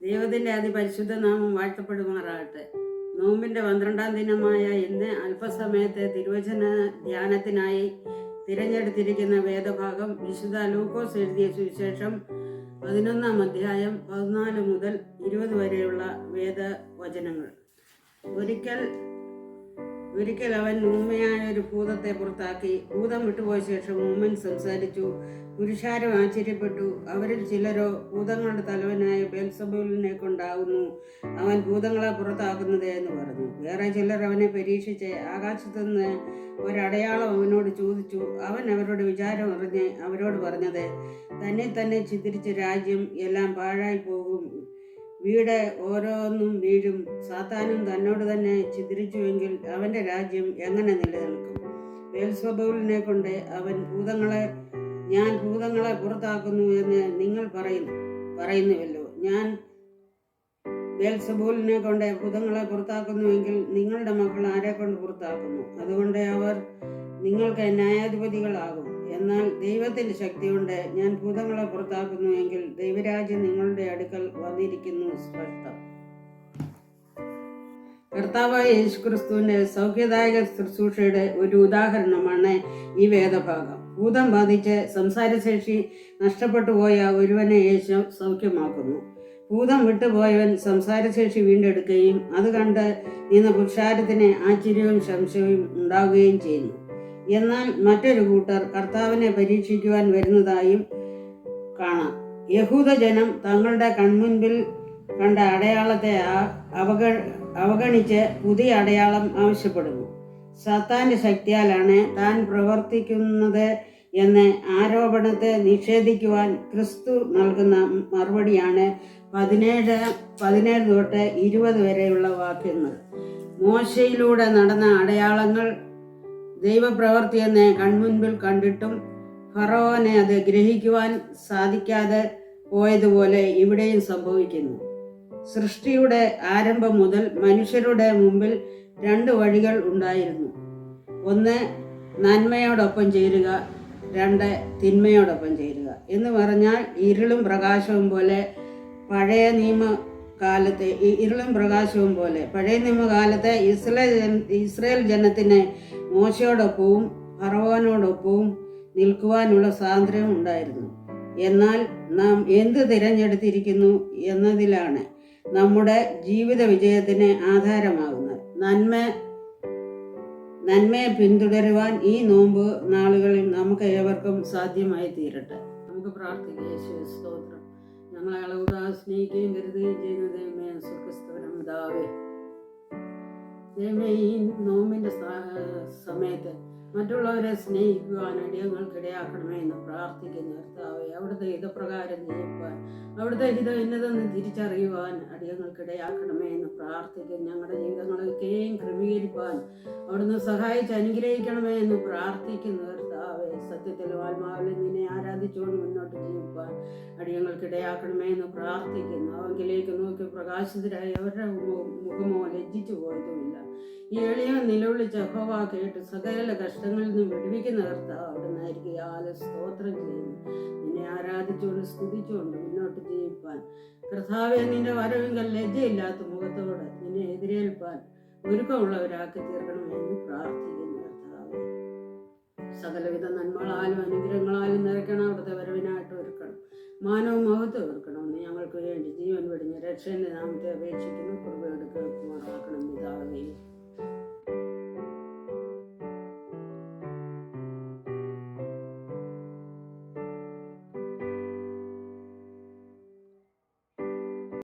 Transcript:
ദൈവത്തിൻ്റെ അതിപരിശുദ്ധ നാമം വാഴ്ത്തപ്പെടുമാറാകട്ടെ. നോമ്പിൻ്റെ 12-ാം ദിനമായ ഇന്ന് അല്പസമയത്തെ തിരുവചന ധ്യാനത്തിനായി തിരഞ്ഞെടുത്തിരിക്കുന്ന വേദഭാഗം വിശുദ്ധ ലൂക്കോസ് എഴുതിയ സുവിശേഷം 11-ാം അധ്യായം 14 മുതൽ 20 വരെയുള്ള വേദവചനങ്ങൾ. ഒരിക്കൽ അവൻ ഊമയായ ഒരു ഭൂതത്തെ പുറത്താക്കി. ഭൂതം വിട്ടുപോയ ശേഷം ഊമൻ സംസാരിച്ചു. പുരുഷാരം ആശ്ചര്യപ്പെട്ടു. അവരിൽ ചിലരോ ഭൂതങ്ങളുടെ തലവനായ ബെൽസബൂലിനെ കൊണ്ടാകുന്നു അവൻ ഭൂതങ്ങളെ പുറത്താക്കുന്നത് എന്ന് പറഞ്ഞു. വേറെ ചിലർ അവനെ പരീക്ഷിച്ച് ആകാശത്തുനിന്ന് ഒരടയാളം അവനോട് ചോദിച്ചു. അവൻ അവരുടെ വിചാരം അറിഞ്ഞ് അവരോട് പറഞ്ഞത്, തന്നെ ചിതറിച്ച രാജ്യം എല്ലാം പാഴായി പോകും, വീട് ഓരോന്നും വീഴും. സാത്താനും തന്നോട് തന്നെ ചിതറിച്ചുവെങ്കിൽ അവൻ്റെ രാജ്യം എങ്ങനെ നിലനിൽക്കും? ബെൽസബൂലിനെ കൊണ്ട് ഞാൻ ഭൂതങ്ങളെ പുറത്താക്കുന്നു എന്ന് നിങ്ങൾ പറയുന്നുവല്ലോ. ഞാൻ ബെൽസബൂലിനെ കൊണ്ട് ഭൂതങ്ങളെ പുറത്താക്കുന്നുവെങ്കിൽ നിങ്ങളുടെ മക്കൾ ആരെ കൊണ്ട് പുറത്താക്കുന്നു? അതുകൊണ്ട് അവർ നിങ്ങൾക്ക് ന്യായാധിപതികളാകും. എന്നാൽ ദൈവത്തിൻ്റെ ശക്തി കൊണ്ട് ഞാൻ ഭൂതങ്ങളെ പുറത്താക്കുന്നുവെങ്കിൽ ദൈവരാജ്യം നിങ്ങളുടെ അടുക്കൽ വന്നിരിക്കുന്നു സ്പഷ്ടം. കർത്താവായ യേശുക്രിസ്തുവിന്റെ സൗഖ്യദായക ശുശ്രൂഷയുടെ ഒരു ഉദാഹരണമാണ് ഈ വേദഭാഗം. ഭൂതം ബാധിച്ച് സംസാരശേഷി നഷ്ടപ്പെട്ടു പോയ ഒരുവനെ യേശു സൗഖ്യമാക്കുന്നു. ഭൂതം വിട്ടുപോയവൻ സംസാരശേഷി വീണ്ടെടുക്കുകയും അത് കണ്ട് നിന്ന പുരുഷാരത്തിന് ആശ്ചര്യവും സംശയവും ഉണ്ടാവുകയും ചെയ്യുന്നു. എന്നാൽ മറ്റൊരു കൂട്ടർ കർത്താവിനെ പരീക്ഷിക്കുവാൻ വരുന്നതായും കാണാം. യഹൂദജനം തങ്ങളുടെ കൺമുൻപിൽ കണ്ട അടയാളത്തെ അവഗണിച്ച് പുതിയ അടയാളം ആവശ്യപ്പെടുന്നു. സാത്താന്റെ ശക്തിയാലാണ് താൻ പ്രവർത്തിക്കുന്നത് എന്ന ആരോപണത്തെ നിഷേധിക്കുവാൻ ക്രിസ്തു നൽകുന്ന മറുപടിയാണ് 17 തൊട്ട് 20 വരെയുള്ള വാക്യങ്ങൾ. മോശയിലൂടെ നടന്ന അടയാളങ്ങൾ ദൈവപ്രവൃത്തിയെന്ന് കൺമുൻപിൽ കണ്ടിട്ടും ഫറവോനെ അത് ഗ്രഹിക്കുവാൻ സാധിക്കാതെ പോയതുപോലെ ഇവിടെയും സംഭവിക്കുന്നു. സൃഷ്ടിയുടെ ആരംഭം മുതൽ മനുഷ്യരുടെ മുമ്പിൽ 2 വഴികൾ ഉണ്ടായിരുന്നു. ഒന്ന് നന്മയോടൊപ്പം ചേരുക, 2 തിന്മയോടൊപ്പം ചേരുക. എന്ന് പറഞ്ഞാൽ ഇരുളും പ്രകാശവും പോലെ പഴയ നിയമകാലത്തെ ഇസ്രായേൽ ജനത്തിന് മോശയോടൊപ്പവും ഫറവോനോടൊപ്പവും നിൽക്കുവാനുള്ള സ്വാതന്ത്ര്യം ഉണ്ടായിരുന്നു. എന്നാൽ നാം എന്ത് തിരഞ്ഞെടുത്തിരിക്കുന്നു എന്നതിലാണ് നമ്മുടെ ജീവിത വിജയത്തിന് ആധാരമാകുന്നത്. നന്മയെ പിന്തുടരുവാൻ ഈ നോമ്പ് നാളുകളിൽ നമുക്ക് ഏവർക്കും സാധ്യമായി തീരട്ടെ. നമുക്ക് പ്രാർത്ഥിക്കാം. യേശുവേ സ്തോത്രം. ഞങ്ങളെ അളവുകാ സ്നേഹിക്കുകയും കരുതുകയും ചെയ്യുന്ന ദൈവമേ, സ്വർഗ്ഗസ്ഥനായ പിതാവേ, ദൈവമേ, ഈ നോമ്പിൻ്റെ സമയത്ത് മറ്റുള്ളവരെ സ്നേഹിക്കുവാൻ അടിയങ്ങൾക്കിടയാക്കണമേ എന്ന് പ്രാർത്ഥിക്കുന്ന കർത്താവേ, അവിടുത്തെ ഹിതപ്രകാരം ജീവിക്കുവാൻ, അവിടുത്തെ ഹിതം എന്നതെന്ന് തിരിച്ചറിയുവാൻ അടിയങ്ങൾക്കിടയാക്കണമേ എന്ന് പ്രാർത്ഥിക്കും. ഞങ്ങളുടെ ജീവിതങ്ങളൊക്കെയും ക്രമീകരിപ്പാൻ അവിടുന്ന് സഹായിച്ച് അനുഗ്രഹിക്കണമേ എന്ന് പ്രാർത്ഥിക്കുന്ന കർത്താവേ, സത്യത്തിലും ആത്മാവിലും നിന്നെ ആരാധിച്ചുകൊണ്ട് മുന്നോട്ട് ജീവിപ്പാൻ അടിയങ്ങൾക്കിടയാക്കണമേ എന്ന് പ്രാർത്ഥിക്കുന്നു. അവങ്കിലേക്ക് നോക്കി പ്രകാശിതരായി അവരുടെ മുഖമോ ലജ്ജിച്ചു പോയതുമില്ല. ഈ എളിയ നിലവിളിച്ച് യഹോവ കേട്ട് സകല കഷ്ടങ്ങളിൽ നിന്നും വിടുവിക്കുന്ന കർത്താവ് അവിടുന്നായിരിക്കും സ്തോത്രം ചെയ്യുന്നു. നിന്നെ ആരാധിച്ചുകൊണ്ട് സ്തുതിച്ചുകൊണ്ട് മുന്നോട്ട് ജീവിപ്പാൻ കർത്താവെ, നിന്റെ വരവിങ്കൽ ലജ്ജയില്ലാത്ത മുഖത്തോടെ നിന്നെ എതിരേൽപ്പാൻ ഒരുക്കമുള്ളവരാക്കി തീർക്കണമെന്ന് പ്രാർത്ഥിക്കുന്നു കർത്താവെ. സകലവിധ നന്മകളാലും അനുഗ്രഹങ്ങളാലും നിറയ്ക്കണം. അവിടുത്തെ വരവിനായിട്ട് ഒരുക്കണം. മാനവും മഹത്വം ഒരുക്കണമെന്ന് ഞങ്ങൾക്ക് വേണ്ടി ജീവൻ വെടിഞ്ഞ് രക്ഷേന്റെ നാമത്തെ അപേക്ഷിക്കുന്നു. കൃപയോട് കേൾക്കുമാറാക്കണം പിതാവേ.